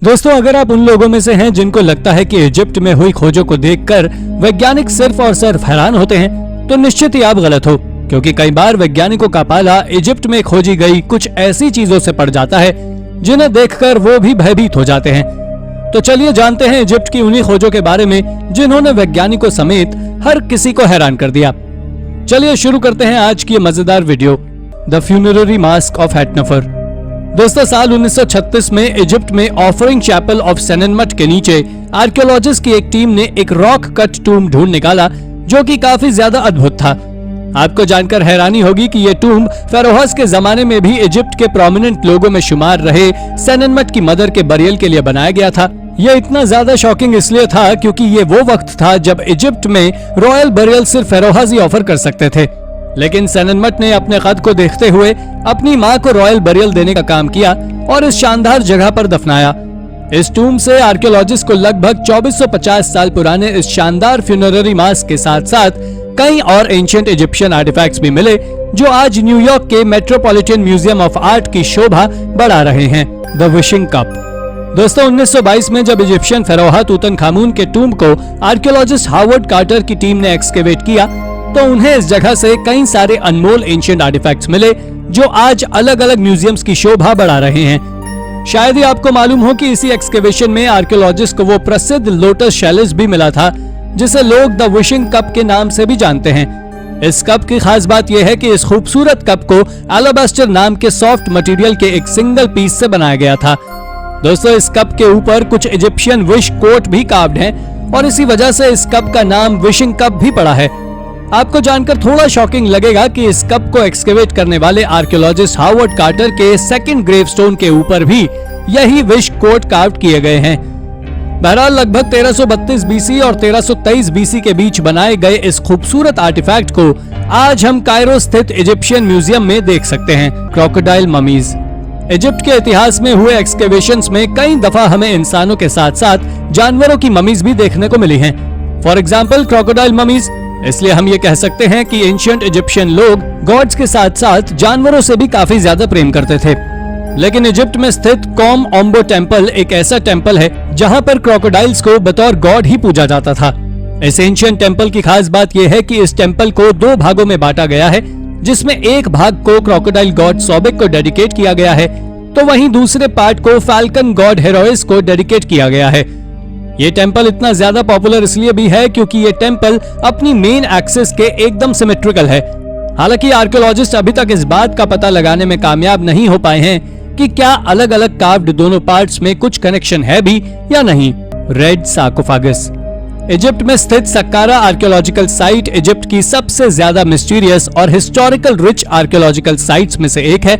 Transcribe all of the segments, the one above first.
दोस्तों, अगर आप उन लोगों में से हैं जिनको लगता है कि इजिप्ट में हुई खोजों को देखकर वैज्ञानिक सिर्फ और सिर्फ हैरान होते हैं, तो निश्चित ही आप गलत हो, क्योंकि कई बार वैज्ञानिकों का पाला इजिप्ट में खोजी गई कुछ ऐसी चीजों से पड़ जाता है जिन्हें देखकर वो भी भयभीत हो जाते हैं। तो चलिए जानते हैं इजिप्ट की उन्हीं खोजों के बारे में जिन्होंने वैज्ञानिकों समेत हर किसी को हैरान कर दिया। चलिए शुरू करते हैं आज की मजेदार video, the funerary mask of Hatnofer. दोस्तों, साल 1936 में इजिप्ट में ऑफरिंग चैपल ऑफ सेनेनमट के नीचे आर्कियोलॉजिस्ट की एक टीम ने एक रॉक कट टूम ढूंढ निकाला जो कि काफी ज्यादा अद्भुत था। आपको जानकर हैरानी होगी कि यह टूम फेरोहस के जमाने में भी इजिप्ट के प्रोमिनेंट लोगों में शुमार रहे सेनेनमट की मदर के बरियल के लिए बनाया गया था। यह इतना ज्यादा शॉकिंग इसलिए था क्योंकि ये वो वक्त था जब इजिप्ट में रॉयल बरियल सिर्फ फेरोहस ही ऑफर कर सकते थे, लेकिन सेनेनमट ने अपने कद को देखते हुए अपनी मां को रॉयल बरियल देने का काम किया और इस शानदार जगह पर दफनाया। इस टूम से आर्कियोलॉजिस्ट को लगभग 2450 साल पुराने इस शानदार फ्यूनररी मास्क के साथ साथ कई और एंशिएंट इजिप्शियन आर्टिफैक्ट्स भी मिले जो आज न्यूयॉर्क के मेट्रोपॉलिटन म्यूजियम ऑफ आर्ट की शोभा बढ़ा रहे हैं। The wishing cup. दोस्तों, 1922 में जब इजिप्शियन फेरोहा तूतनखामून के टूम को आर्कियोलॉजिस्ट हार्वर्ड कार्टर की टीम ने एक्सकेवेट किया तो उन्हें इस जगह से कई सारे अनमोल एंशिएंट आर्टिफैक्ट्स मिले जो आज अलग अलग म्यूजियम्स की शोभा बढ़ा रहे हैं। शायद ही आपको मालूम हो कि इसी एक्सकेवेशन में आर्कियोलॉजिस्ट को वो प्रसिद्ध लोटस शेलिस भी मिला था जिसे लोग द विशिंग कप के नाम से भी जानते हैं। इस कप की खास बात यह है कि इस खूबसूरत कप को एलाबास्टर नाम के सॉफ्ट मटेरियल के एक सिंगल पीस से बनाया गया था। दोस्तों, इस कप के ऊपर कुछ इजिप्शियन विश कोट भी कार्व्ड हैं और इसी वजह से इस कप का नाम विशिंग कप भी पड़ा है। आपको जानकर थोड़ा शॉकिंग लगेगा कि इस कप को एक्सकेवेट करने वाले आर्कियोलॉजिस्ट हार्वर्ड कार्टर के सेकंड ग्रेवस्टोन के ऊपर भी यही विश कोट कार्व किए गए हैं। बहरहाल लगभग 1332 बीसी और 1323 बीसी के बीच बनाए गए इस खूबसूरत आर्टिफैक्ट को आज हम कायरो स्थित इजिप्शियन म्यूजियम में देख सकते हैं। Crocodile mummies. इजिप्ट के इतिहास में हुए एक्सकेवेशंस में कई दफा हमें इंसानों के साथ साथ जानवरों की ममीज भी देखने को मिली हैं। For example crocodile mummies. इसलिए हम ये कह सकते हैं कि एंशिएंट इजिप्शियन लोग गॉड्स के साथ साथ जानवरों से भी काफी ज्यादा प्रेम करते थे। लेकिन इजिप्ट में स्थित कॉम ओम्बो टेम्पल एक ऐसा टेम्पल है जहां पर क्रोकोडाइल्स को बतौर गॉड ही पूजा जाता था। इस एंशिएंट टेम्पल की खास बात यह है कि इस टेम्पल को दो भागों में बांटा गया है, जिसमें एक भाग को क्रोकोडाइल गॉड सोबेक को डेडिकेट किया गया है तो वहीं दूसरे पार्ट को फाल्कन गॉड हेरोइस को डेडिकेट किया गया है। ये टेम्पल इतना ज्यादा पॉपुलर इसलिए भी है क्योंकि ये टेम्पल अपनी मेन एक्सिस के एकदम सिमेट्रिकल है। हालांकि आर्कियोलॉजिस्ट अभी तक इस बात का पता लगाने में कामयाब नहीं हो पाए हैं कि क्या अलग अलग कार्व्ड दोनों पार्ट्स में कुछ कनेक्शन है भी या नहीं। रेड सार्कोफागस। इजिप्ट में स्थित सक्कारा आर्कियोलॉजिकल साइट इजिप्ट की सबसे ज्यादा मिस्टीरियस और हिस्टोरिकल रिच आर्कियोलॉजिकल साइट्स में से एक है।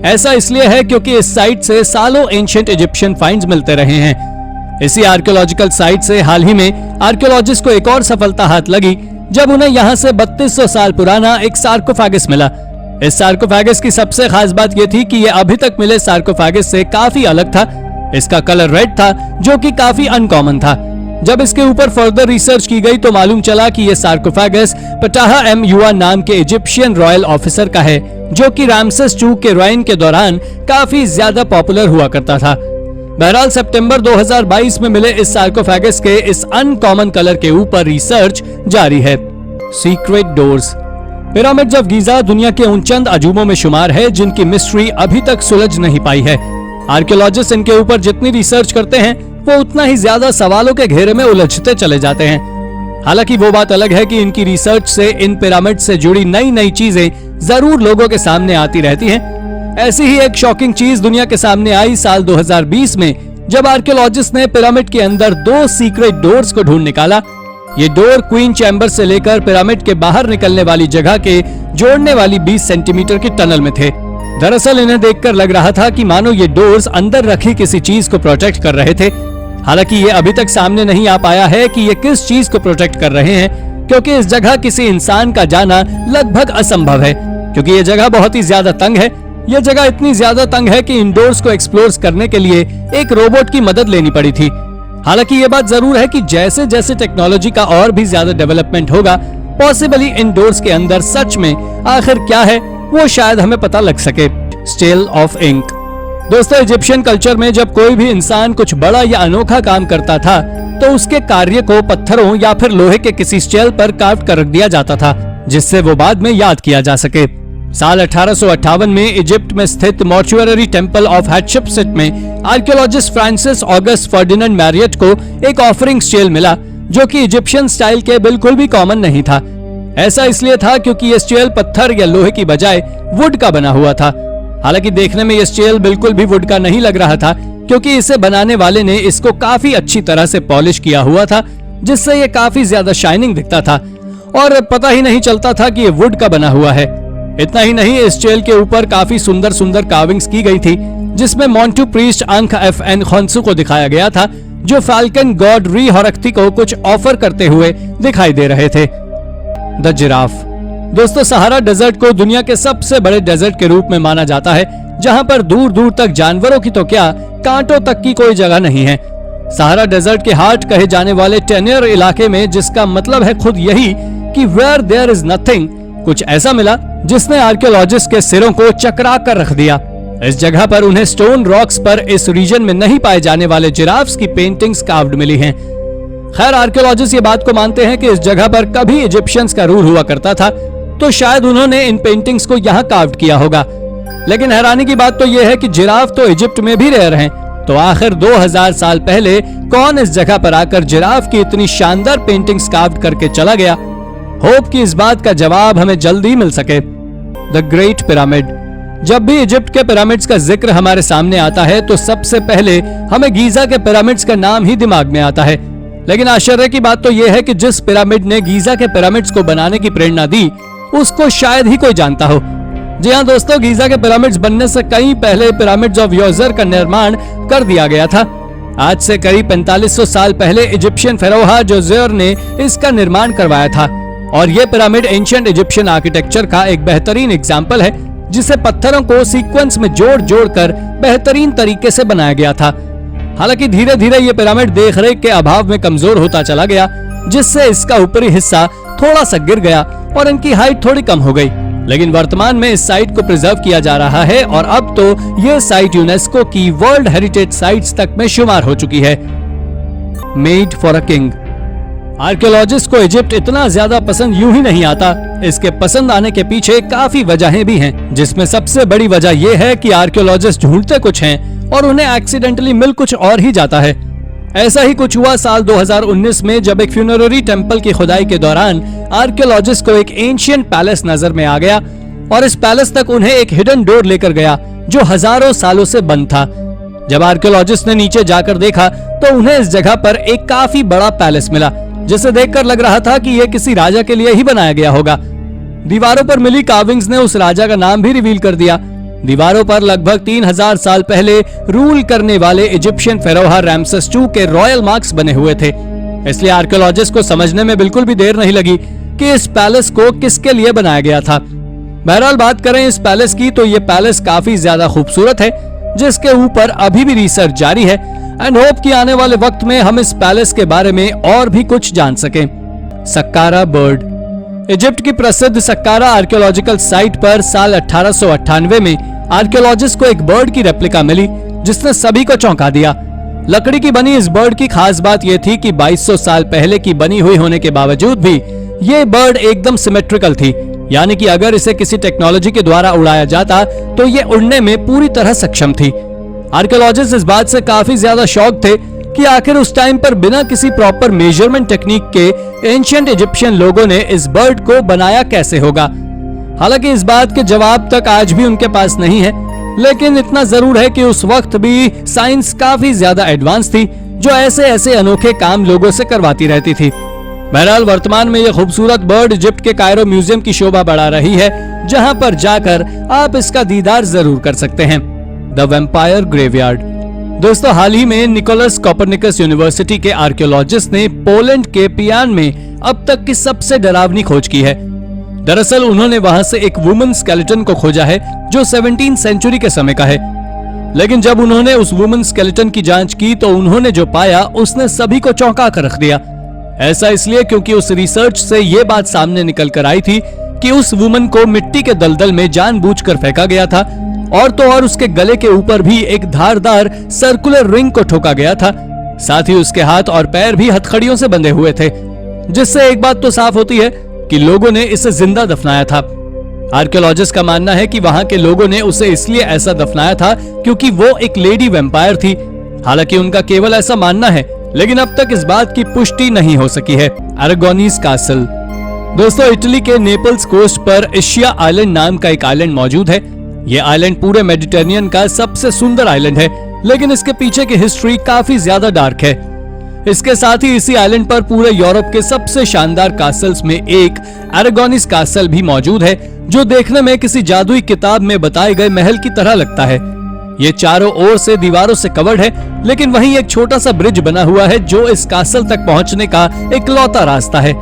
ऐसा इसलिए है क्योंकि इस साइट से सालों एंशिएंट इजिप्शियन फाइंड्स मिलते रहे हैं। इसी आर्कियोलॉजिकल साइट से हाल ही में आर्कियोलॉजिस्ट को एक और सफलता हाथ लगी जब उन्हें यहां से 3200 साल पुराना एक सार्कोफागस मिला। इस सार्कोफागस की सबसे खास बात यह थी कि यह अभी तक मिले सार्कोफागस से काफी अलग था। इसका कलर रेड था जो कि काफी अनकॉमन था। जब इसके ऊपर फर्दर रिसर्च की गई तो मालूम चला कि यह सार्कोफागस पटाहा एम युआ नाम के इजिप्शियन रॉयल ऑफिसर का है जो कि रामसेस II के रेन के दौरान काफी ज्यादा पॉपुलर हुआ करता था। बहरहाल सितंबर 2022 में मिले इस सार्कोफेगस के इस अनकॉमन कलर के ऊपर रिसर्च जारी है। Secret doors. Pyramid of Giza दुनिया के उन चंद अजूबों में शुमार है जिनकी मिस्ट्री अभी तक सुलझ नहीं पाई है। आर्कियोलॉजिस्ट इनके ऊपर जितनी रिसर्च करते हैं वो उतना ही ज्यादा सवालों के घेरे में उलझते चले जाते हैं। हालांकि वो बात अलग है कि इनकी रिसर्च से इन पिरामिड से जुड़ी नई नई चीजें जरूर लोगों के सामने आती रहती हैं। ऐसी ही एक शॉकिंग चीज दुनिया के सामने आई साल 2020 में जब आर्कियोलॉजिस्ट ने पिरामिड के अंदर 2 सीक्रेट डोर्स को ढूंढ निकाला। ये डोर क्वीन चैम्बर से लेकर पिरामिड के बाहर निकलने वाली जगह के जोड़ने वाली 20 सेंटीमीटर की टनल में थे। दरअसल इन्हें देखकर लग रहा था कि मानो ये डोर्स अंदर रखी किसी चीज को प्रोटेक्ट कर रहे थे। हालांकि ये अभी तक सामने नहीं आ पाया है कि ये किस चीज को प्रोटेक्ट कर रहे हैं, क्योंकि इस जगह किसी इंसान का जाना लगभग असंभव है क्योंकि ये जगह बहुत ही ज्यादा तंग है। यह जगह इतनी ज्यादा तंग है कि इंडोर्स को एक्सप्लोर करने के लिए एक रोबोट की मदद लेनी पड़ी थी। हालांकि ये बात जरूर है कि जैसे जैसे टेक्नोलॉजी का और भी ज्यादा डेवलपमेंट होगा, पॉसिबली इंडोर्स के अंदर सच में आखिर क्या है वो शायद हमें पता लग सके। Stele of ink. दोस्तों, इजिप्शियन कल्चर में जब कोई भी इंसान कुछ बड़ा या अनोखा काम करता था तो उसके कार्य को पत्थरों या फिर लोहे के किसी स्टेल पर कार्व कर रख दिया जाता था, जिससे वो बाद में याद किया जा सके। साल 1858 में इजिप्ट में स्थित मॉर्चुअरी टेम्पल ऑफ हैटशेपसुट में archaeologist Francis August Ferdinand Marriott को एक ऑफरिंग स्टेल मिला, जो कि इजिप्शियन स्टाइल के बिल्कुल भी कॉमन नहीं था। ऐसा इसलिए था क्योंकि ये स्टेल पत्थर या लोहे की बजाय वुड का बना हुआ था। हालांकि देखने में ये स्टेल बिल्कुल भी वुड का नहीं लग रहा था, क्योंकि इसे बनाने वाले ने इसको काफी अच्छी तरह से पॉलिश किया हुआ था, जिससे ये काफी ज्यादा शाइनिंग दिखता था और पता ही नहीं चलता था कि ये वुड का बना हुआ है। इतना ही नहीं, इस स्टेल के ऊपर काफी सुंदर सुंदर कार्विंग्स की गई थी, जिसमें मॉन्टू प्रीस्ट अंक FN खोंसू को दिखाया गया था, जो फाल्कन गॉड री हॉरक्ती को कुछ ऑफर करते हुए दिखाई दे रहे थे। The giraffe. दोस्तों, सहारा डेजर्ट को दुनिया के सबसे बड़े डेजर्ट के रूप में माना जाता है, जहां पर दूर दूर तक जानवरों की तो क्या, कांटों तक की कोई जगह नहीं है। सहारा डेजर्ट के हार्ट कहे जाने वाले टेनियर इलाके में, जिसका मतलब है खुद यही कि वेयर देयर इज नथिंग, कुछ ऐसा मिला जिसने आर्कियोलॉजिस्ट के सिरों को चकरा कर रख दिया। इस जगह पर उन्हें स्टोन रॉक्स पर इस रीजन में नहीं पाए जाने वाले जिराफ्स की पेंटिंग्स कार्व्ड मिली हैं। खैर, आर्कियोलॉजिस्ट ये बात को मानते हैं कि इस जगह पर कभी इजिप्शियंस का रूल हुआ करता था, तो शायद उन्होंने इन पेंटिंग्स को यहाँ कार्व्ड किया होगा। लेकिन हैरानी की बात तो यह है कि जिराफ तो इजिप्ट में भी रेयर हैं, तो आखिर 2000 साल पहले कौन इस जगह पर आकर जिराफ की इतनी शानदार पेंटिंग्स कार्व्ड करके चला गया? होप कि इस बात का जवाब हमें जल्दी मिल सके। The great pyramid. जब भी इजिप्ट के पिरामिड्स का जिक्र हमारे सामने आता है तो सबसे पहले हमें गीजा के पिरामिड्स का नाम ही दिमाग में आता है। लेकिन आश्चर्य की बात तो यह है कि जिस पिरामिड ने गीजा के पिरामिड्स को बनाने की प्रेरणा दी, उसको शायद ही कोई जानता हो। जी हाँ दोस्तों, गीजा के पिरामिड्स बनने से कहीं पहले पिरामिड्स ऑफ योजर का निर्माण कर दिया गया था। आज से करीब 4500 साल पहले इजिप्शियन फेरोहा जोजेर ने इसका निर्माण करवाया था, और यह पिरामिड एंशिएंट इजिप्शियन आर्किटेक्चर का एक बेहतरीन एग्जाम्पल है, जिसे पत्थरों को सीक्वेंस में जोड़ जोड़ कर बेहतरीन तरीके से बनाया गया था। हालांकि धीरे धीरे ये पिरामिड देखरेख के अभाव में कमजोर होता चला गया, जिससे इसका ऊपरी हिस्सा थोड़ा सा गिर गया और इनकी हाइट थोड़ी कम हो गई। लेकिन वर्तमान में इस साइट को प्रिजर्व किया जा रहा है और अब तो ये साइट यूनेस्को की वर्ल्ड हेरिटेज साइट्स तक में शुमार हो चुकी है। Made for a king. Archaeologist को इजिप्ट इतना ज्यादा पसंद यूं ही नहीं आता। इसके पसंद आने के पीछे काफी वजहें भी हैं, जिसमें सबसे बड़ी वजह यह है कि आर्कियोलॉजिस्ट ढूंढते कुछ हैं और उन्हें एक्सीडेंटली मिल कुछ और ही जाता है। ऐसा ही कुछ हुआ साल 2019 में, जब एक फ्यूनररी टेम्पल की खुदाई के दौरान आर्कियोलॉजिस्ट को एक एंशिएंट पैलेस नजर में आ गया और इस पैलेस तक उन्हें एक हिडन डोर लेकर गया, जो हजारों सालों से बंद था। जब आर्कियोलॉजिस्ट ने नीचे जाकर देखा तो उन्हें इस जगह पर एक काफी बड़ा पैलेस मिला, जिसे देखकर लग रहा था कि यह किसी राजा के लिए ही बनाया गया होगा। दीवारों पर मिली कार्विंग्स ने उस राजा का नाम भी रिवील कर दिया। दीवारों पर लगभग 3000 साल पहले रूल करने वाले इजिप्शियन फेरोहा रैमसेस II के रॉयल मार्क्स बने हुए थे। इसलिए आर्कियोलॉजिस्ट को समझने में बिल्कुल भी देर नहीं लगी कि इस पैलेस को किसके लिए बनाया गया था। बहरहाल बात करें इस पैलेस की, तो ये पैलेस काफी ज्यादा खूबसूरत है, जिसके ऊपर अभी भी रिसर्च जारी है एंड होप कि आने वाले वक्त में हम इस पैलेस के बारे में और भी कुछ जान सकें। Saqqara bird. इजिप्ट की प्रसिद्ध सक्कारा आर्कियोलॉजिकल साइट पर साल 1898 में आर्कियोलॉजिस्ट को एक बर्ड की रेप्लिका मिली, जिसने सभी को चौंका दिया। लकड़ी की बनी इस बर्ड की खास बात यह थी कि 2200 साल पहले की बनी हुई होने के बावजूद भी ये बर्ड एकदम सिमेट्रिकल थी, यानी कि अगर इसे किसी टेक्नोलॉजी के द्वारा उड़ाया जाता तो ये उड़ने में पूरी तरह सक्षम थी। आर्कियोलॉजिस्ट इस बात से काफी ज्यादा शॉक थे कि आखिर उस टाइम पर बिना किसी प्रॉपर मेजरमेंट टेक्निक के एंशिएंट इजिप्शियन लोगों ने इस बर्ड को बनाया कैसे होगा। हालांकि इस बात के जवाब तक आज भी उनके पास नहीं है, लेकिन इतना जरूर है कि उस वक्त भी साइंस काफी ज्यादा एडवांस थी, जो ऐसे ऐसे अनोखे काम लोगों से करवाती रहती थी। बहरहाल वर्तमान में यह खूबसूरत बर्ड इजिप्ट के कायरो म्यूजियम की शोभा बढ़ा रही है, जहां पर जाकर आप इसका दीदार जरूर कर सकते हैं। The vampire graveyard. दोस्तों, हाल ही में निकोलस कोपरनिकस यूनिवर्सिटी के आर्कियोलॉजिस्ट ने पोलैंड के पियान में अब तक की सबसे डरावनी खोज की है। दरअसल उन्होंने वहां से एक वुमन स्केलेटन को खोजा है, जो 17वीं सेंचुरी के समय का है। लेकिन जब उन्होंने उस वुमन स्केलेटन की जांच की तो उन्होंने जो पाया उसने सभी को चौंका कर रख दिया। ऐसा इसलिए क्योंकि उस रिसर्च से ये बात सामने निकल कर आई थी कि उस वुमन को मिट्टी के दलदल में जानबूझकर फेंका गया था और तो और उसके गले के ऊपर भी एक धारदार सर्कुलर रिंग को ठोका गया था। साथ ही उसके हाथ और पैर भी हथकड़ियों से बंधे हुए थे, जिससे एक बात तो साफ होती है कि लोगों ने इसे जिंदा दफनाया था। आर्कियोलॉजिस्ट का मानना है कि वहां के लोगों ने उसे इसलिए ऐसा दफनाया था क्योंकि वो एक लेडी वैम्पायर थी। हालांकि उनका केवल ऐसा मानना है, लेकिन अब तक इस बात की पुष्टि नहीं हो सकी है। अरागोनीज कासल। दोस्तों, इटली के नेपल्स कोस्ट पर इशिया आइलैंड नाम का एक आइलैंड मौजूद है। यह आइलैंड पूरे मेडिटेरेनियन का सबसे सुंदर आइलैंड है, लेकिन इसके पीछे की हिस्ट्री काफी ज्यादा डार्क है। इसके साथ ही इसी आइलैंड पर पूरे यूरोप के सबसे शानदार कासल्स में एक अरागोनीज कासल भी मौजूद है, जो देखने में किसी जादुई किताब में बताए गए महल की तरह लगता है। ये चारों ओर से दीवारों से कवर्ड है, लेकिन वहीं एक छोटा सा ब्रिज बना हुआ है जो इस कासल तक पहुंचने का इकलौता रास्ता है।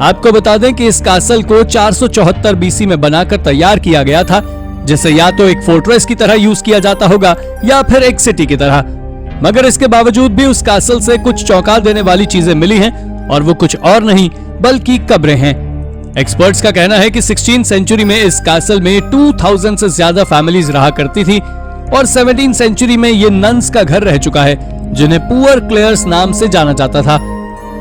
आपको बता दें कि इस कासल को 474 बीसी में बनाकर तैयार किया गया था, जिसे या तो एक फोर्ट्रेस की तरह यूज किया जाता होगा या फिर एक सिटी की तरह। मगर इसके बावजूद भी उस कासल से कुछ चौंका देने वाली चीजें मिली हैं, और वो कुछ और नहीं बल्कि कब्रें हैं। एक्सपर्ट्स का कहना है कि 16वीं सेंचुरी में इस कासल में 2000 से ज्यादा फैमिलीज रहा करती थी, और 17वीं सेंचुरी में ये नन्स का घर रह चुका है, जिन्हें पुअर क्लेयर्स नाम से जाना जाता था।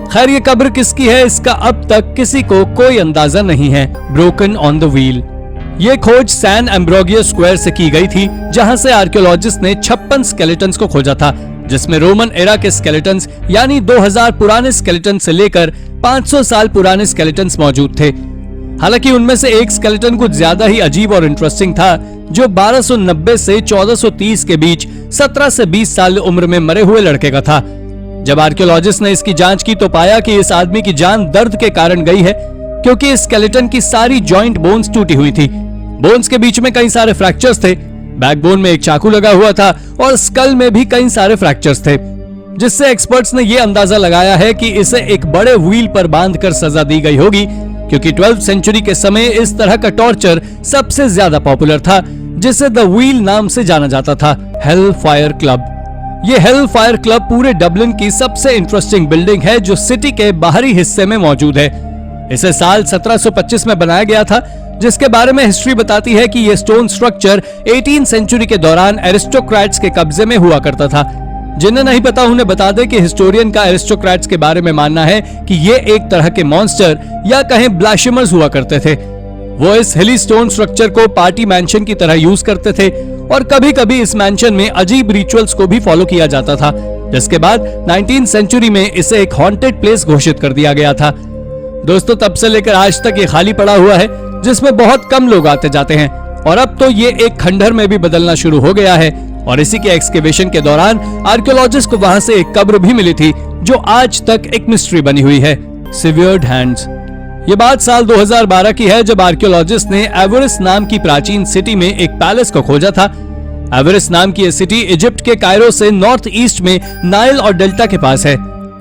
खैर, ये कब्र किसकी है इसका अब तक किसी को कोई अंदाजा नहीं है। Broken on the wheel. ये खोज सैन एम्ब्रोगियो स्क्वायर से की गई थी, जहां से आर्कियोलॉजिस्ट ने 56 स्केलेटन्स को खोजा था, जिसमें रोमन एरा के स्केलेटन्स यानी 2000 पुराने स्केलेटन से लेकर 500 साल पुराने स्केलेटन्स मौजूद थे। हालांकि उनमें से एक स्केलेटन कुछ ज्यादा ही अजीब और इंटरेस्टिंग था, जो 1290 से 1430 के बीच 17 से 20 साल उम्र में मरे हुए लड़के का था। जब आर्कियोलॉजिस्ट ने इसकी जांच की तो पाया कि इस आदमी की जान दर्द के कारण गई है, क्योंकि इस स्केलेटन की सारी जॉइंट बोन्स टूटी हुई थी। बोन्स के बीच में कई सारे फ्रैक्चर्स थे, बैकबोन में एक चाकू लगा हुआ था और स्कल में भी कई सारे फ्रैक्चर्स थे, जिससे एक्सपर्ट्स ने यह अंदाजा लगाया है कि इसे एक बड़े व्हील पर बांधकर सजा दी गई होगी, क्योंकि 12वीं सेंचुरी के समय इस तरह का टॉर्चर सबसे ज्यादा पॉपुलर था, जिसे द व्हील नाम से जाना जाता था। Hello fire club. ये हेल फायर क्लब पूरे डबलिन की सबसे इंटरेस्टिंग बिल्डिंग है, जो सिटी के बाहरी हिस्से में मौजूद है। इसे साल 1725 में बनाया गया था, जिसके बारे में हिस्ट्री बताती है कि यह स्टोन स्ट्रक्चर 18वीं सेंचुरी के दौरान एरिस्टोक्रेट्स के कब्जे में हुआ करता था। जिन्हें नहीं पता उन्हें बता दें कि हिस्टोरियन का एरिस्टोक्रेट्स के बारे में मानना है कि ये एक तरह के मॉन्स्टर या कहें ब्लाशिमर्स हुआ करते थे। वो इस हिली स्टोन स्ट्रक्चर को पार्टी मैंशन की तरह यूज करते थे, और कभी कभी इस मैंशन में अजीब रिचुअल्स को भी फॉलो किया जाता था, जिसके बाद 19वीं सेंचुरी में इसे एक हॉन्टेड प्लेस घोषित कर दिया गया था। दोस्तों, तब से लेकर आज तक ये खाली पड़ा हुआ है, जिसमें बहुत कम लोग आते जाते हैं, और अब तो ये एक खंडहर में भी बदलना शुरू हो गया है। और इसी के एक्सकेवेशन के दौरान आर्कियोलॉजिस्ट को वहां से एक कब्र भी मिली थी, जो आज तक एक मिस्ट्री बनी हुई है। Seaward hands. ये बात साल 2012 की है, जब आर्कियोलॉजिस्ट ने एवरिस नाम की प्राचीन सिटी में एक पैलेस को खोजा था। एवरिस नाम की यह सिटी इजिप्ट के कायरो से नॉर्थ ईस्ट में नाइल और डेल्टा के पास है।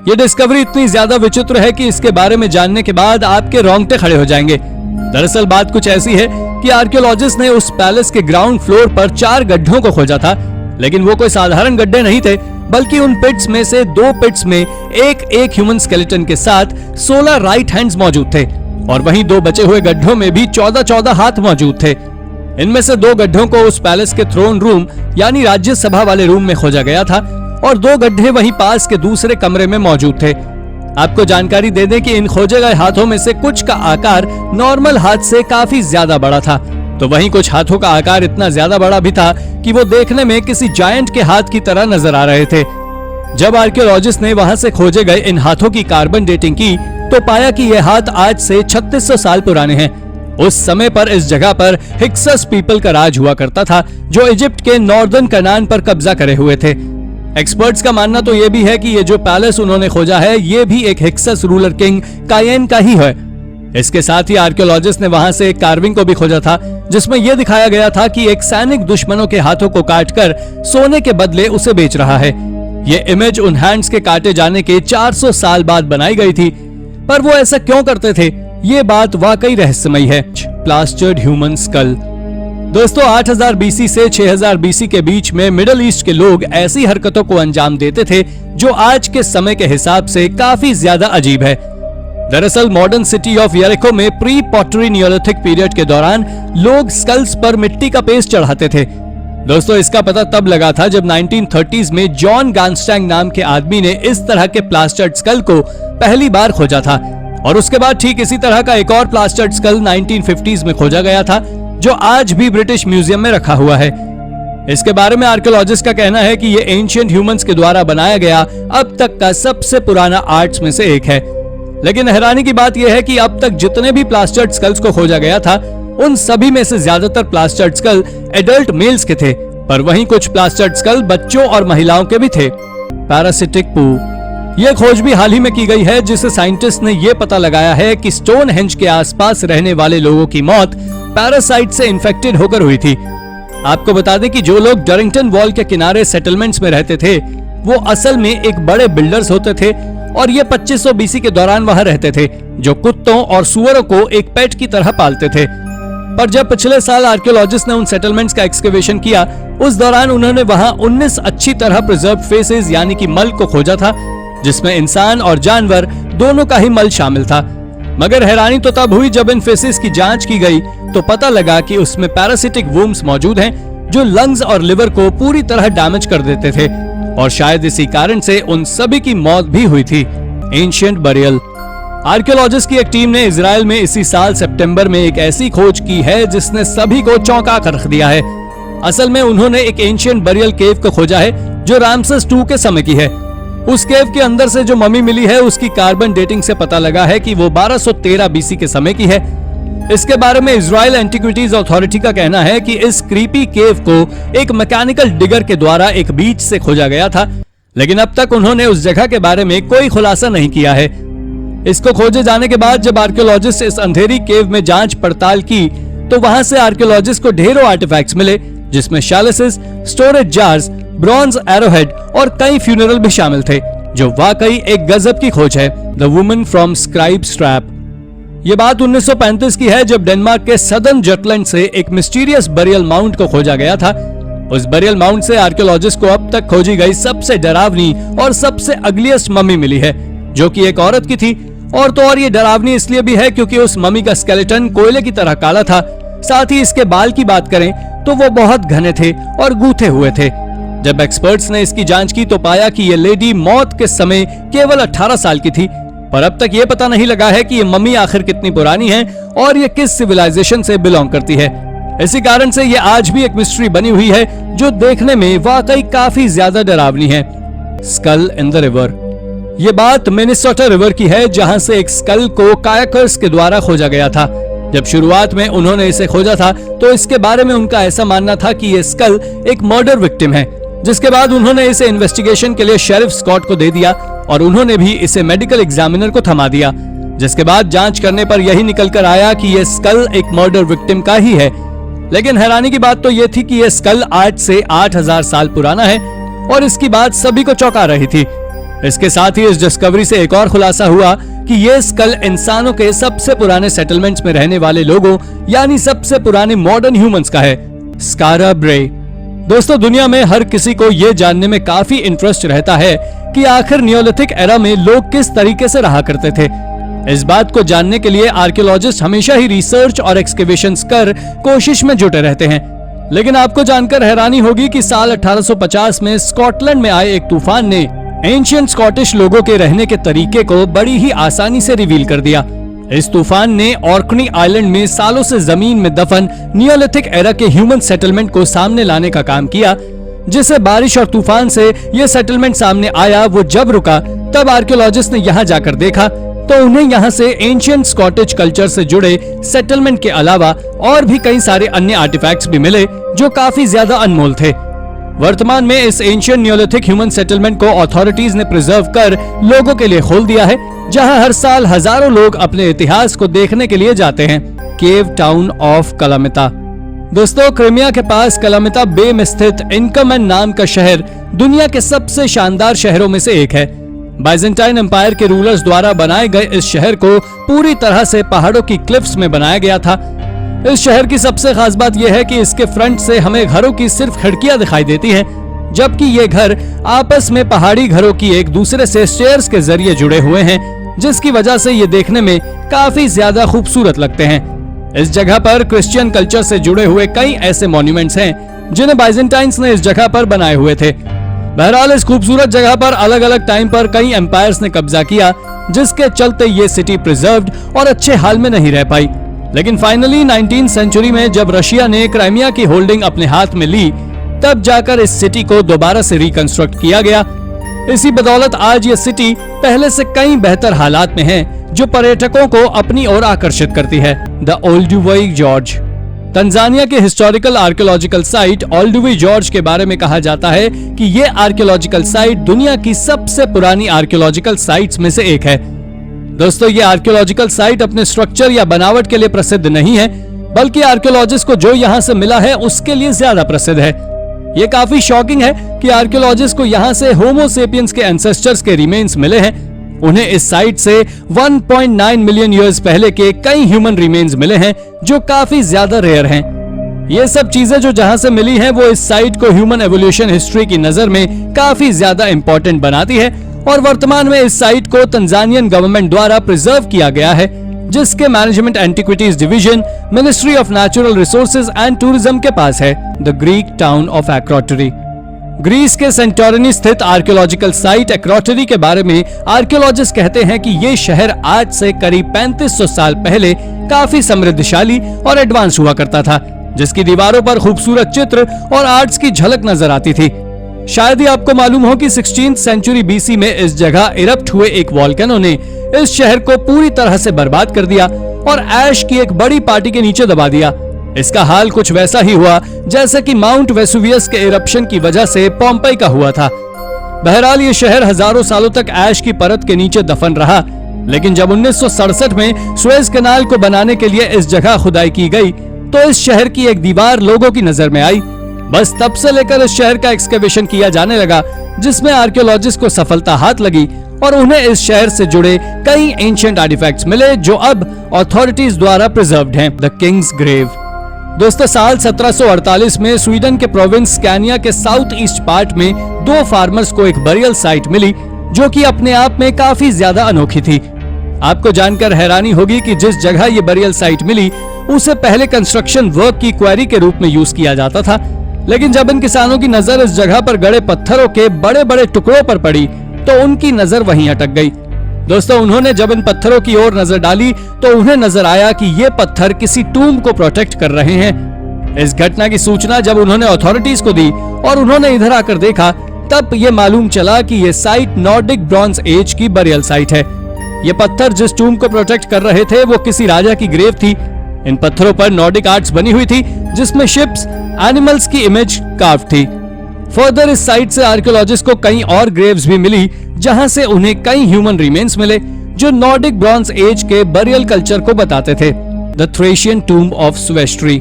ये डिस्कवरी इतनी ज्यादा विचित्र है कि इसके बारे में जानने के बाद आपके रोंगटे खड़े हो जाएंगे। दरअसल बात कुछ ऐसी है कि आर्कियोलॉजिस्ट ने उस पैलेस के ग्राउंड फ्लोर पर 4 गड्ढों को खोजा था, लेकिन वो कोई साधारण गड्ढे नहीं थे, बल्कि उन पिट्स में से 2 पिट्स में एक ह्यूमन स्केलेटन के साथ 16 राइट हैंड्स मौजूद थे, और वहीं 2 बचे हुए गड्ढों में भी 14 हाथ मौजूद थे। इनमें से 2 गड्ढों को उस पैलेस के थ्रोन रूम यानी राज्यसभा वाले रूम में खोजा गया था, और 2 गड्ढे वहीं पास के दूसरे कमरे में मौजूद थे। आपको जानकारी दे दें कि इन खोजे गए हाथों में से कुछ का आकार नॉर्मल हाथ से काफी ज्यादा बड़ा था, तो वहीं कुछ हाथों का आकार इतना ज्यादा बड़ा भी था कि वो देखने में किसी जायंट के हाथ की तरह नजर आ रहे थे। जब आर्कियोलॉजिस्ट ने वहां से खोजे गए इन हाथों की कार्बन डेटिंग की, तो पाया कि ये हाथ आज से 3600 साल पुराने हैं। उस समय पर इस जगह पर हिक्सस पीपल का राज हुआ करता था, जो इजिप्ट के नॉर्दर्न कनान पर कब्जा करे हुए थे। एक्सपर्ट्स का मानना तो ये भी है कि ये जो पैलेस उन्होंने खोजा है, ये भी एक हिक्सस रूलर किंग कायेन का ही है। इसके साथ ही आर्कियोलॉजिस्ट ने वहां से एक कार्विंग को भी खोजा था, जिसमें यह दिखाया गया था कि एक सैनिक दुश्मनों के हाथों को काटकर सोने के बदले उसे बेच रहा है। ये इमेज उन हैंड्स के काटे जाने के 400 साल बाद बनाई गई थी, पर वो ऐसा क्यों करते थे, ये बात वाकई रहस्यमयी है। Plastered human school. दोस्तों, 8000 बीसी से 6000 बीसी के बीच में मिडिल ईस्ट के लोग ऐसी हरकतों को अंजाम देते थे जो आज के समय के हिसाब से काफी ज्यादा अजीब है। दरअसल मॉडर्न सिटी ऑफ यरीको में प्री पॉटरी नियोलिथिक पीरियड के दौरान लोग स्कल्स पर मिट्टी का पेस्ट चढ़ाते थे, दोस्तों इसका पता तब लगा था जब 1930s में जॉन गांस्टैंग नाम के आदमी ने इस तरह के प्लास्टर्ड स्कल को पहली बार खोजा था, और उसके बाद ठीक इसी तरह का एक और प्लास्टर्ड स्कल 1950s में खोजा गया था, जो आज भी ब्रिटिश म्यूजियम में रखा हुआ है। इसके बारे में आर्कियोलॉजिस्ट का कहना है कि ये एंशिएंट ह्यूमंस के द्वारा बनाया गया अब तक का सबसे पुराना आर्ट्स में से एक है। लेकिन हैरानी की बात यह है कि अब तक जितने भी प्लास्टर्ड स्कल्स को खोजा गया था, उन सभी में से ज्यादातर प्लास्टर्ड स्कल एडल्ट मेल्स के थे, पर वहीं कुछ प्लास्टर्ड स्कल बच्चों और महिलाओं के भी थे। पैरासिटिक पू, यह खोज भी हाल ही में की गई है, जिससे साइंटिस्ट ने यह पता लगाया है कि स्टोनहेंज के आसपास रहने वाले लोगों की मौत पैरासाइट से इन्फेक्टेड होकर हुई थी। आपको बता दें कि जो लोग डरिंगटन वॉल के किनारे सेटलमेंट्स में रहते थे, वो असल में एक बड़े बिल्डर्स होते थे, और ये 2500 BC के दौरान वहां रहते थे, जो कुत्तों और सुअरों को एक पेट की तरह पालते थे। पर जब पिछले साल आर्कियोलॉजिस्ट ने उन सेटलमेंट्स का एक्सकेवेशन किया, उस दौरान उन्होंने वहां 19 अच्छी तरह प्रिजर्व फेसेस यानी कि मल को खोजा था, जिसमें इंसान और जानवर दोनों का ही मल शामिल था। मगर हैरानी तो तब हुई जब इन फेसेस की जांच की गई तो पता लगा कि उसमें पैरासिटिक वुम्स मौजूद हैं, जो लंग्स और लिवर को पूरी तरह डैमेज कर देते थे, और शायद इसी कारण से उन सभी की मौत भी हुई थी। एंशिएंट बरियल, आर्कियोलॉजिस्ट की एक टीम ने इजराइल में इसी साल सितंबर में एक ऐसी खोज की है जिसने सभी को चौंका कर रख दिया है। असल में उन्होंने एक एंशिएंट बरियल केव को खोजा है जो रामसेस II के समय की है। उस केव के अंदर से जो मम्मी मिली है, उसकी कार्बन डेटिंग से पता लगा है कि वो 1213 BC के समय की है। इसके बारे में इजराइल एंटिक्विटीज अथॉरिटी का कहना है कि इस क्रीपी केव को एक मैकेनिकल डिगर के द्वारा एक बीच से खोजा गया था, लेकिन अब तक उन्होंने उस जगह के बारे में कोई खुलासा नहीं किया है। इसको खोजे जाने के बाद जब आर्कियोलॉजिस्ट इस अंधेरी केव में जांच पड़ताल की, तो वहां से आर्कियोलॉजिस्ट को ढेरों आर्टिफैक्ट्स मिले, जिसमें शैलिसेस, स्टोरेज जार्स, ब्रॉन्ज एरोहेड और कई फ्यूनरल भी शामिल थे, जो वाकई एक गजब की खोज है। The woman from scribe strap, ये बात 1935 की है, जब डेनमार्क के सदर्न जटलैंड से एक मिस्टीरियस बरियल माउंट को खोजा गया था। उस बरियल माउंट से आर्कियोलॉजिस्ट को अब तक खोजी गई सबसे डरावनी और सबसे अगलियस्ट मम्मी मिली है, जो कि एक औरत की थी। और तो और ये डरावनी इसलिए भी है क्योंकि उस मम्मी का स्केलेटन कोयले की तरह काला था। साथ ही इसके बाल की बात करें तो वो बहुत घने थे और गूथे हुए थे। जब एक्सपर्ट्स ने इसकी जांच की तो पाया कि ये लेडी मौत के समय केवल 18 साल की थी, पर अब तक ये पता नहीं लगा है कि ये मम्मी आखिर कितनी पुरानी है और ये किस सिविलाइजेशन से बिलोंग करती है। इसी कारण से ये आज भी एक मिस्ट्री बनी हुई है, जो देखने में वाकई काफी ज्यादा डरावनी है। स्कल इन द रिवर, ये बात मिनेसोटा रिवर की है, जहां से एक स्कल को कायाकर्स के द्वारा खोजा गया था। जब शुरुआत में उन्होंने इसे खोजा था तो इसके बारे में उनका ऐसा मानना था कि ये स्कल एक मर्डर विक्टिम है, जिसके बाद उन्होंने इसे इन्वेस्टिगेशन के लिए शेरिफ स्कॉट को दे दिया और उन्होंने भी इसे मेडिकल एग्जामिनर को थमा दिया, जिसके बाद जांच करने पर यही निकल कर आया कि यह स्कल एक मर्डर विक्टिम का ही है। लेकिन हैरानी की बात तो यह थी कि यह स्कल आज से 8000 साल पुराना है, और इसकी बात सभी को चौंका रही थी। इसके साथ ही इस डिस्कवरी से एक और खुलासा हुआ कि यह स्कल इंसानों के सबसे पुराने सेटलमेंट्स में रहने वाले लोगों यानी सबसे पुराने मॉडर्न ह्यूमंस का है। स्कारा ब्रे, दोस्तों दुनिया में हर किसी को यह जानने में काफी इंटरेस्ट रहता है कि आखिर नियोलिथिक एरा में लोग किस तरीके से रहा करते थे। इस बात को जानने के लिए आर्कियोलॉजिस्ट हमेशा ही रिसर्च और एक्सकेवेशंस कर कोशिश में जुटे रहते हैं। लेकिन आपको जानकर हैरानी होगी कि साल 1850 में स्कॉटलैंड में आए एक तूफान ने एंशिएंट स्कॉटिश लोगों के रहने के तरीके को बड़ी ही आसानी से रिवील कर दिया। इस तूफान ने ऑर्कनी आइलैंड में सालों से जमीन में दफन नियोलिथिक एरा के ह्यूमन सेटलमेंट को सामने लाने का काम किया। जिसे बारिश और तूफान से यह सेटलमेंट सामने आया, वो जब रुका तब आर्कियोलॉजिस्ट ने यहाँ जाकर देखा तो उन्हें यहाँ से एंशिएंट स्कॉटिश कल्चर से जुड़े सेटलमेंट के अलावा और भी कई सारे अन्य आर्टिफैक्ट्स भी मिले, जो काफी ज्यादा अनमोल थे। वर्तमान में इस एंशिएंट नियोलिथिक ह्यूमन सेटलमेंट को अथॉरिटीज ने प्रिजर्व कर लोगों के लिए खोल दिया है, जहां हर साल हजारों लोग अपने इतिहास को देखने के लिए जाते हैं। केव टाउन ऑफ कलामिता, दोस्तों क्रीमिया के पास कलामिता बे में स्थित इनकमैन नाम का शहर दुनिया के सबसे शानदार शहरों में से एक है। बाइजेंटाइन एम्पायर के रूलर्स द्वारा बनाए गए इस शहर को पूरी तरह से पहाड़ों की क्लिफ्स में बनाया गया था। इस शहर की सबसे खास बात यह है कि इसके फ्रंट से हमें घरों की सिर्फ खिड़कियां दिखाई देती हैं, जबकि ये घर आपस में पहाड़ी घरों की एक दूसरे से स्टेयर्स के जरिए जुड़े हुए हैं, जिसकी वजह से ये देखने में काफी ज्यादा खूबसूरत लगते हैं। इस जगह पर क्रिश्चियन कल्चर से जुड़े हुए कई ऐसे मॉन्यूमेंट्स हैं जिन्हें बाइजेंटाइंस ने इस जगह पर बनाए हुए थे। बहरहाल इस खूबसूरत जगह पर अलग अलग टाइम पर कई एम्पायर्स ने कब्जा किया, जिसके चलते ये सिटी प्रिजर्व्ड और अच्छे हाल में नहीं रह पाई। लेकिन फाइनली 19वीं सेंचुरी में जब रशिया ने क्राइमिया की होल्डिंग अपने हाथ में ली, तब जाकर इस सिटी को दोबारा से रिकंस्ट्रक्ट किया गया। इसी बदौलत आज ये सिटी पहले से कई बेहतर हालात में है, जो पर्यटकों को अपनी ओर आकर्षित करती है। The Olduvai Gorge. तंजानिया के historical archaeological site Olduvai Gorge के बारे में कहा जाता है कि ये आर्कियोलॉजिकल साइट दुनिया की सबसे पुरानी आर्कियोलॉजिकल साइट्स में से एक है। दोस्तों, ये आर्कियोलॉजिकल साइट अपने स्ट्रक्चर या बनावट के लिए प्रसिद्ध नहीं है, बल्कि आर्कियोलॉजिस्ट को जो यहाँ से मिला है उसके लिए ज्यादा प्रसिद्ध है। ये काफी शॉकिंग है कि आर्कियोलॉजिस्ट को यहाँ से होमो सेपियंस के एंसेस्टर्स के रिमेन्स मिले हैं। उन्हें इस साइट से 1.9 मिलियन ईयर्स पहले के कई ह्यूमन रिमेन्स मिले हैं, जो काफी ज्यादा रेयर हैं। ये सब चीजें जो जहां से मिली हैं, वो इस साइट को ह्यूमन एवोल्यूशन हिस्ट्री की नजर में काफी ज्यादा इंपॉर्टेंट बनाती है और वर्तमान में इस साइट को तंजानियन गवर्नमेंट द्वारा प्रिजर्व किया गया है, जिसके management antiquities division ministry of natural resources and tourism के पास है। The Greek town of Akrotiri. Greece के सेंटोरिनी स्थित आर्कियोलॉजिकल साइट एक्रोटरी के बारे में आर्कियोलॉजिस्ट कहते हैं कि ये शहर आज से करीब 3500 साल पहले काफी समृद्धशाली और एडवांस हुआ करता था, जिसकी दीवारों पर खूबसूरत चित्र और आर्ट्स की झलक नजर आती थी। शायद ही आपको मालूम हो कि 16वीं सेंचुरी बीसी में इस जगह इरप्ट हुए एक वोल्केनो ने इस शहर को पूरी तरह से बर्बाद कर दिया और ऐश की एक बड़ी पार्टी के नीचे दबा दिया। इसका हाल कुछ वैसा ही हुआ जैसे कि माउंट वेसुवियस के इरप्शन की वजह से पोम्पेई का हुआ था। बहरहाल ये शहर हजारों सालों तक ऐश की परत के नीचे दफन रहा, लेकिन जब 1967 में सुएज कैनाल को बनाने के लिए इस जगह खुदाई की गई, तो इस शहर की एक दीवार लोगों की नजर में आई। बस तब से लेकर इस शहर का एक्सकेवेशन किया जाने लगा, जिसमें आर्कियोलॉजिस्ट को सफलता हाथ लगी और उन्हें इस शहर से जुड़े कई एंशिएंट आर्टिफैक्ट्स मिले, जो अब अथॉरिटीज द्वारा प्रिजर्व्ड हैं। The king's grave. दोस्तों, साल 1748 में स्वीडन के प्रोविंस स्कैनिया के साउथ ईस्ट पार्ट में 2 फार्मर्स को एक बरियल साइट मिली, जो कि अपने आप में काफी ज्यादा अनोखी थी। आपको जानकर हैरानी होगी कि जिस जगह ये बरियल साइट मिली, उसे पहले कंस्ट्रक्शन वर्क की क्वेरी के रूप में यूज किया जाता था, लेकिन जब इन किसानों की नजर इस जगह पर गड़े पत्थरों के बड़े बड़े टुकड़ों पर पड़ी, तो उनकी नजर वहीं अटक गई। दोस्तों, उन्होंने जब इन पत्थरों की ओर नजर डाली, तो उन्हें नजर आया कि ये पत्थर किसी टूम को प्रोटेक्ट कर रहे हैं। इस घटना की सूचना जब उन्होंने अथॉरिटीज को दी और उन्होंने इधर आकर देखा, तब ये मालूम चला कि ये साइट नॉर्डिक ब्रॉन्ज एज की बरियल साइट है। ये पत्थर जिस टूम को प्रोटेक्ट कर रहे थे, वो किसी राजा की ग्रेव थी। इन पत्थरों पर नॉर्डिक आर्ट्स बनी हुई थी, जिसमें शिप्स, एनिमल्स की इमेज कार्व थी। फर्दर इस साइट से आर्कियोलॉजिस्ट को कई और ग्रेव्स भी मिली, जहां से उन्हें कई ह्यूमन रिमेन्स मिले, जो नॉर्डिक ब्रॉन्ज एज के बरियल कल्चर को बताते थे। The Thracian tomb of Sveshtari.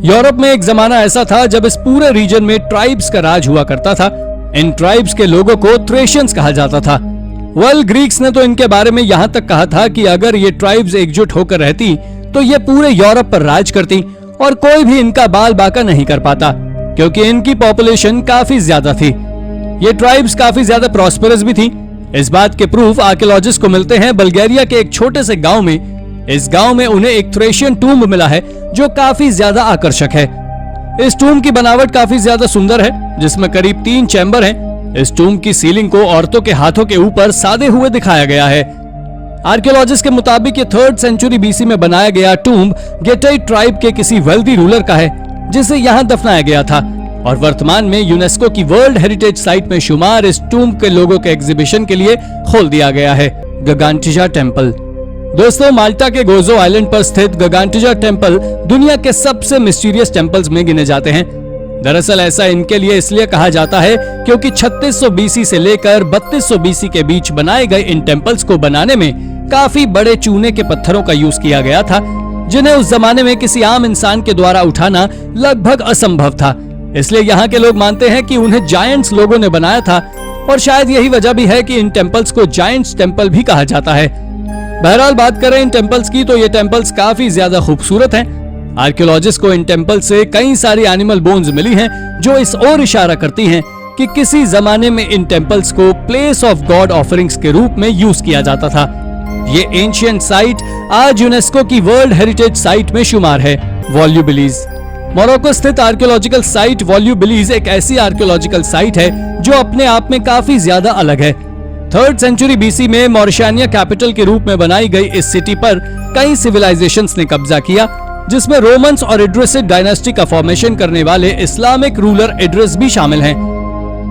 Europe में एक जमाना ऐसा था जब इस पूरे रीजन में ट्राइब्स का राज हुआ करता था। इन ट्राइब्स के लोगों को थ्रेशियंस कहा जाता था। ग्रीक्स ने तो इनके बारे में यहाँ तक कहा था कि अगर ये ट्राइब्स एकजुट होकर रहती, तो ये पूरे यूरोप पर राज करती और कोई भी इनका बाल बाका नहीं कर पाता, क्योंकि इनकी पॉपुलेशन काफी ज्यादा थी। ये ट्राइब्स काफी ज्यादा प्रॉस्पेरस भी थी। इस बात के प्रूफ आर्कियोलॉजिस्ट को मिलते हैं बल्गेरिया के एक छोटे से गांव में। इस गांव में उन्हें एक थ्रेशियन टूम्ब मिला है, जो काफी ज्यादा आकर्षक है। इस टूम्ब की बनावट काफी ज्यादा सुंदर है, जिसमें करीब 3 चैम्बर हैं। इस टूम्ब की सीलिंग को औरतों के हाथों के ऊपर सादे हुए दिखाया गया है। आर्कियोलॉजिस्ट के मुताबिक ये 3rd सेंचुरी बीसी में बनाया गया टूम्ब गेटाई ट्राइब के किसी वेल्दी रूलर का है, जिसे यहाँ दफनाया गया था, और वर्तमान में यूनेस्को की वर्ल्ड हेरिटेज साइट में शुमार इस टूम्ब के लोगों के एग्जीबिशन के लिए खोल दिया गया है। गगांटिजा टेम्पल। दोस्तों, माल्टा के गोजो आइलैंड पर स्थित गगांटिजा टेम्पल दुनिया के सबसे मिस्टीरियस टेम्पल्स में गिने जाते हैं। दरअसल ऐसा इनके लिए इसलिए कहा जाता है क्योंकि 3600 बीसी से लेकर 3200 बीसी के बीच बनाए गए इन टेम्पल्स को बनाने में काफी बड़े चूने के पत्थरों का यूज किया गया था, जिन्हें उस जमाने में किसी आम इंसान के द्वारा उठाना लगभग असंभव था। इसलिए यहाँ के लोग मानते हैं कि उन्हें जायंट्स लोगों ने बनाया था, और शायद यही वजह भी है कि इन टेम्पल्स को जायंट्स टेम्पल भी कहा जाता है। बहरहाल बात करें इन टेम्पल्स की, तो ये टेम्पल्स काफी ज्यादा खूबसूरत हैं। आर्कियोलॉजिस्ट को इन टेम्पल से कई सारी एनिमल बोन्स मिली हैं, जो इस ओर इशारा करती हैं कि किसी जमाने में इन टेम्पल्स को प्लेस ऑफ गॉड ऑफरिंग्स के रूप में यूज किया जाता था। ये एंशिएंट साइट आज यूनेस्को की वर्ल्ड हेरिटेज साइट में शुमार है। वॉल्यूबिलीज। मोरक्को स्थित आर्कियोलॉजिकल साइट वॉल्यूबिलीज एक ऐसी आर्कियोलॉजिकल साइट है जो अपने आप में काफी ज्यादा अलग है। 3rd सेंचुरी बीसी में मॉरिशानिया कैपिटल के रूप में बनाई गई इस सिटी पर कई सिविलाइजेशंस ने कब्जा किया, जिसमें रोमन्स और इड्रिसिड डायनेस्टी का फॉर्मेशन करने वाले इस्लामिक रूलर इड्रिस भी शामिल हैं।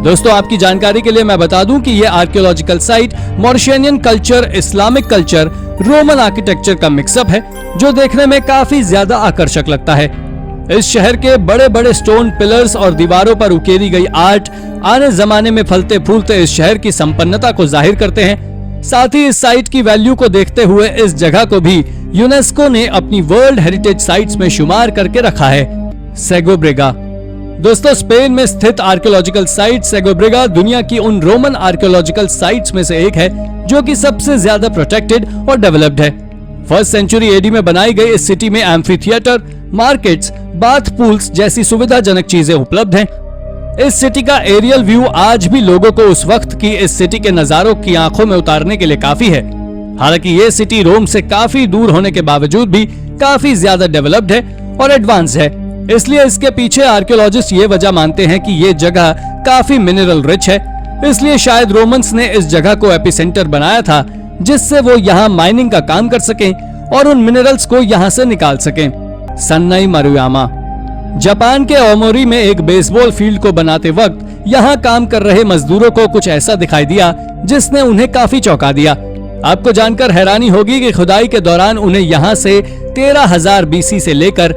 दोस्तों, आपकी जानकारी के लिए मैं बता दूं कि यह archaeological site Mauritanian culture, Islamic culture, Roman architecture का मिक्सअप है, जो देखने में काफी ज्यादा आकर्षक लगता है। इस शहर के बड़े बड़े स्टोन पिलर्स और दीवारों पर उकेरी गई आर्ट आने जमाने में फलते फूलते इस शहर की संपन्नता को जाहिर करते हैं। साथ ही इस साइट की वैल्यू को देखते हुए इस जगह को भी यूनेस्को ने अपनी वर्ल्ड हेरिटेज साइट्स में शुमार करके रखा है। सेगोब्रेगा। दोस्तों, स्पेन में स्थित आर्कियोलॉजिकल साइट सेगोब्रेगा दुनिया की उन रोमन आर्कियोलॉजिकल साइट्स में से एक है जो कि सबसे ज्यादा प्रोटेक्टेड और डेवलप्ड है। 1st सेंचुरी एडी में बनाई गई इस सिटी में amphi theatre, markets, bath pools जैसी सुविधाजनक चीजें उपलब्ध हैं। इस सिटी का एरियल व्यू आज भी लोगों को उस वक्त की इस सिटी के नजारों की आंखों में उतारने के लिए काफी है। हालांकि ये सिटी रोम से काफी दूर होने के बावजूद भी काफी ज्यादा डेवलप्ड है और एडवांस है। इसलिए इसके पीछे आर्कियोलॉजिस्ट ये वजह मानते हैं कि ये जगह काफी मिनरल रिच है। इसलिए शायद रोमन्स ने इस जगह को एपिसेंटर बनाया था, जिससे वो यहाँ माइनिंग का काम कर सकें और उन मिनरल्स को यहाँ से निकाल सकें। सन्नाई मारुयामा। जापान के ओमोरी में एक बेसबॉल फील्ड को बनाते वक्त यहाँ काम कर रहे मजदूरों को कुछ ऐसा दिखाई दिया जिसने उन्हें काफी चौंका दिया। आपको जानकर हैरानी होगी कि खुदाई के दौरान उन्हें यहाँ से 13,000 बीसी से लेकर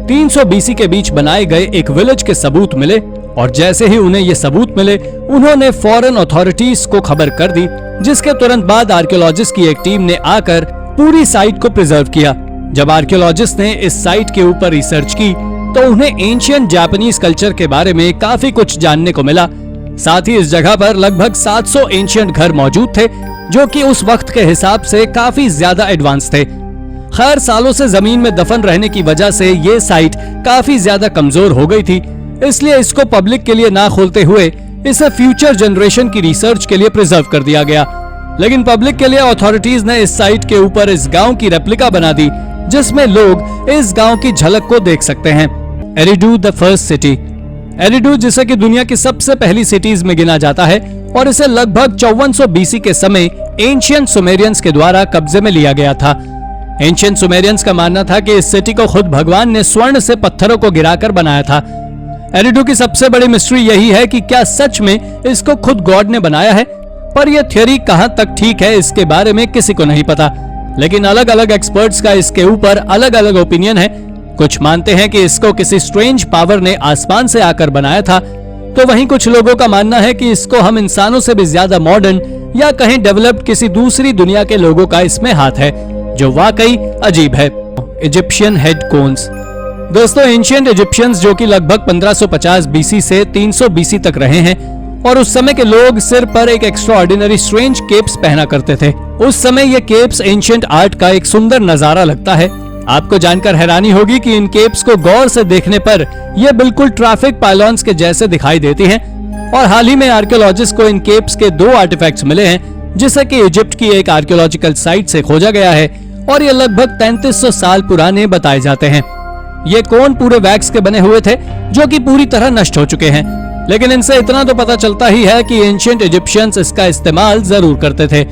300 बीसी के बीच बनाए गए एक विलेज के सबूत मिले, और जैसे ही उन्हें ये सबूत मिले उन्होंने फॉरेन अथॉरिटीज को खबर कर दी, जिसके तुरंत बाद आर्कियोलॉजिस्ट की एक टीम ने आकर पूरी साइट को प्रिजर्व किया। जब आर्कियोलॉजिस्ट ने इस साइट के ऊपर रिसर्च की तो उन्हें एंशिएंट जापानीज कल्चर के बारे में काफी कुछ जानने को मिला। साथ ही इस जगह पर लगभग 700 एंशिएंट घर मौजूद थे, जो कि उस वक्त के हिसाब से काफी ज्यादा एडवांस थे। खैर, सालों से जमीन में दफन रहने की वजह से ये साइट काफी ज्यादा कमजोर हो गई थी, इसलिए इसको पब्लिक के लिए ना खोलते हुए इसे फ्यूचर जनरेशन की रिसर्च के लिए प्रिजर्व कर दिया गया। लेकिन पब्लिक के लिए अथॉरिटीज ने इस साइट के ऊपर इस गांव की रेप्लिका बना दी, जिसमें लोग इस गांव की झलक को देख सकते हैं। Eridu the first city. Eridu, जिसे कि दुनिया की सबसे पहली सिटीज में गिना जाता है, और इसे लगभग 5400 बीसी के समय एंशिएंट सुमेरियंस के द्वारा कब्जे में लिया गया था। एंशिएंट सुमेरियंस का मानना था कि इस सिटी को खुद भगवान ने स्वर्ण से पत्थरों को गिराकर बनाया था। एरिडू की सबसे बड़ी मिस्ट्री यही है कि क्या सच में इसको खुद गॉड ने बनाया है, पर यह थ्योरी कहां तक ठीक है इसके बारे में किसी को नहीं पता। लेकिन अलग अलग एक्सपर्ट्स का इसके ऊपर अलग अलग ओपिनियन है। कुछ मानते हैं कि इसको किसी स्ट्रेंज पावर ने आसमान से आकर बनाया था, तो वहीं कुछ लोगों का मानना है कि इसको हम इंसानों से भी ज्यादा मॉडर्न या कहीं डेवलप्ड किसी दूसरी दुनिया के लोगों का इसमें हाथ है, जो वाकई अजीब है। Egyptian head cones. दोस्तों, एंशिएंट इजिप्शियंस जो कि लगभग 1550 बीसी से 300 बीसी तक रहे हैं, और उस समय के लोग सिर पर एक एक्स्ट्राऑर्डिनरी स्ट्रेंज केप्स पहना करते थे। उस समय ये केप्स एंशिएंट आर्ट का एक सुंदर नजारा लगता है। आपको जानकर हैरानी होगी कि इन केप्स को गौर से देखने पर ये बिल्कुल ट्रैफिक पाइलॉन्स के जैसे दिखाई देती हैं। और हाल ही में आर्कियोलॉजिस्ट को इन केप्स के 2 आर्टिफैक्ट्स मिले हैं, जिसे कि इजिप्ट की एक आर्कियोलॉजिकल साइट से खोजा गया है, और ये लगभग 3300 साल पुराने बताए जाते हैं। ये कोन पूरे वैक्स के बने हुए थे, जो कि पूरी तरह नष्ट हो चुके हैं, लेकिन इनसे इतना तो पता चलता ही है कि एंशिएंट इजिप्शियंस इसका इस्तेमाल जरूर करते थे।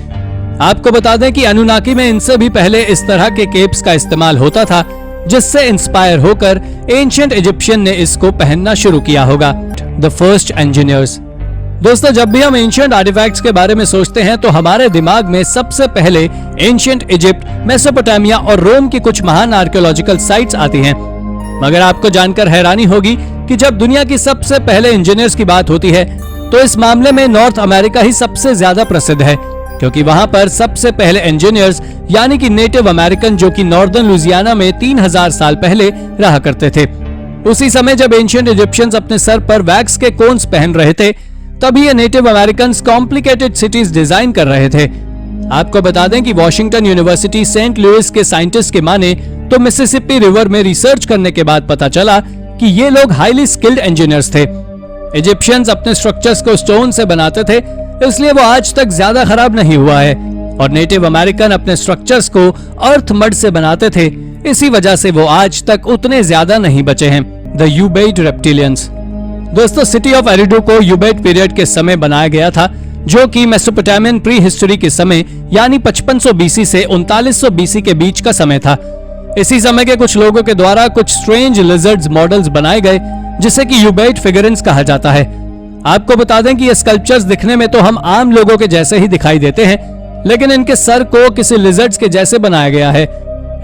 आपको बता दें कि अनुनाकी में इनसे भी पहले इस तरह के केप्स का इस्तेमाल होता था, जिससे इंस्पायर होकर एंशिएंट इजिप्शियन ने इसको पहनना शुरू किया होगा। The first engineers. दोस्तों, जब भी हम एंशिएंट आर्टिफैक्ट्स के बारे में सोचते हैं तो हमारे दिमाग में सबसे पहले एंशिएंट इजिप्ट, मेसोपोटामिया और रोम की कुछ महान आर्कियोलॉजिकल साइट्स आती हैं। मगर आपको जानकर हैरानी होगी कि जब दुनिया की सबसे पहले इंजीनियर्स की बात होती है तो इस मामले में नॉर्थ अमेरिका ही सबसे ज्यादा प्रसिद्ध है, क्योंकि वहां पर सबसे पहले इंजीनियर्स यानी कि नेटिव अमेरिकन, जो कि नॉर्दर्न लुजियाना में 3000 साल पहले रहा करते थे। उसी समय जब एंशिएंट इजिप्शियंस अपने सर पर वैक्स के कोन्स पहन रहे थे, तभी ये native American complicated cities design कर रहे थे। आपको बता दें कि वॉशिंगटन यूनिवर्सिटी सेंट लुइस के साइंटिस्ट के माने तो मिसिसिपी रिवर में रिसर्च करने के बाद पता चला कि ये लोग हाईली स्किल्ड इंजीनियर्स थे। इजिप्शियंस अपने स्ट्रक्चर्स को स्टोन से बनाते थे, इसलिए वो आज तक ज्यादा खराब नहीं हुआ है, और नेटिव अमेरिकन अपने स्ट्रक्चर्स को अर्थ मड से बनाते थे, इसी वजह से वो आज तक उतने ज्यादा नहीं बचे हैं। The Ubaid reptilians. दोस्तों, सिटी ऑफ एरिडू को यूबेट पीरियड के समय बनाया गया था, जो कि मेसोपोटामियन प्री हिस्ट्री के समय यानी 5500 बीसी से 3900 बीसी के बीच का समय था। इसी समय के कुछ लोगों के द्वारा कुछ स्ट्रेंज लिजर्ड्स मॉडल्स बनाए गए, जिसे कि यूबेट फिगरेंस कहा जाता है। आपको बता दें कि ये स्कल्पचर्स दिखने में तो हम आम लोगों के जैसे ही दिखाई देते हैं, लेकिन इनके सर को किसी लिजर्ड्स के जैसे बनाया गया है।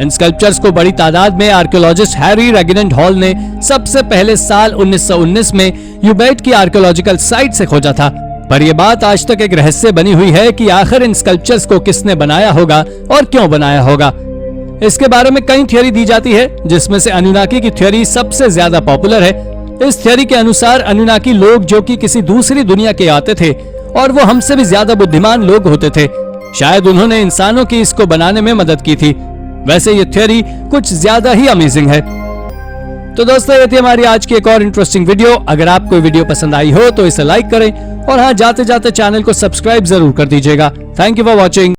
इन स्कल्पचर्स को बड़ी तादाद में आर्कियोलॉजिस्ट हैरी रेगिनेंट हॉल ने सबसे पहले साल 1919 में यूबेट की आर्कियोलॉजिकल साइट से खोजा था। पर यह बात आज तक एक रहस्य बनी हुई है कि आखिर इन स्कल्पचर्स को किसने बनाया होगा और क्यों बनाया होगा। इसके बारे में कई थ्योरी दी जाती है, जिसमें से अनुनाकी की थ्योरी सबसे ज्यादा पॉपुलर है। इस थ्योरी के अनुसार अनुनाकी लोग जो कि किसी दूसरी दुनिया के आते थे और वो हमसे भी ज्यादा बुद्धिमान लोग होते थे, शायद उन्होंने इंसानों की इसको बनाने में मदद की थी। वैसे ये थ्योरी कुछ ज्यादा ही अमेजिंग है। तो दोस्तों, ये थी हमारी आज की एक और इंटरेस्टिंग वीडियो। अगर आपको वीडियो पसंद आई हो तो इसे लाइक करें और हाँ, जाते जाते चैनल को सब्सक्राइब जरूर कर दीजिएगा। Thank you for watching.